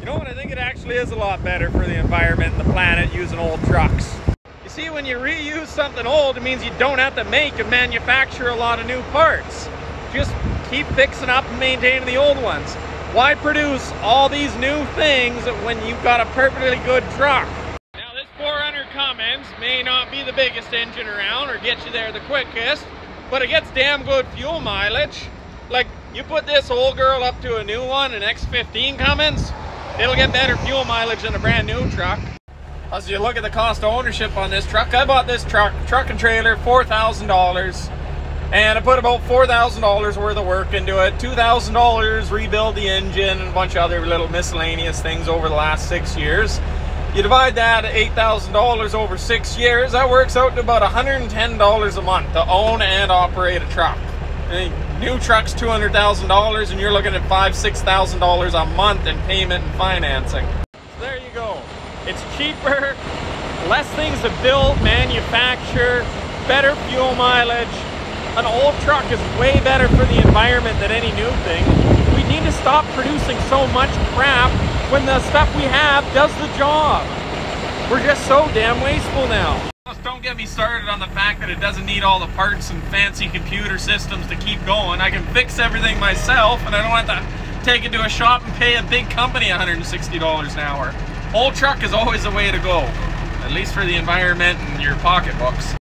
know what, I think it actually is a lot better for the environment and the planet using old trucks. You see, when you reuse something old, it means you don't have to make and manufacture a lot of new parts. Just keep fixing up and maintaining the old ones. Why produce all these new things when you've got a perfectly good truck? Now this 400 Cummins may not be the biggest engine around or get you there the quickest, but it gets damn good fuel mileage. Like, you put this old girl up to a new one, an X15 Cummins, it'll get better fuel mileage than a brand new truck. As you look at the cost of ownership on this truck, I bought this truck and trailer, $4,000. And I put about $4,000 worth of work into it, $2,000 rebuild the engine and a bunch of other little miscellaneous things over the last 6 years. You divide that at $8,000 over 6 years, that works out to about $110 a month to own and operate a truck. New truck's $200,000 and you're looking at $5,000 to $6,000 a month in payment and financing. So there you go. It's cheaper, less things to build, manufacture, better fuel mileage. An old truck is way better for the environment than any new thing. We need to stop producing so much crap when the stuff we have does the job. We're just so damn wasteful now. Don't get me started on the fact that it doesn't need all the parts and fancy computer systems to keep going. I can fix everything myself and I don't have to take it to a shop and pay a big company $160 an hour. Old truck is always the way to go, at least for the environment and your pocketbooks.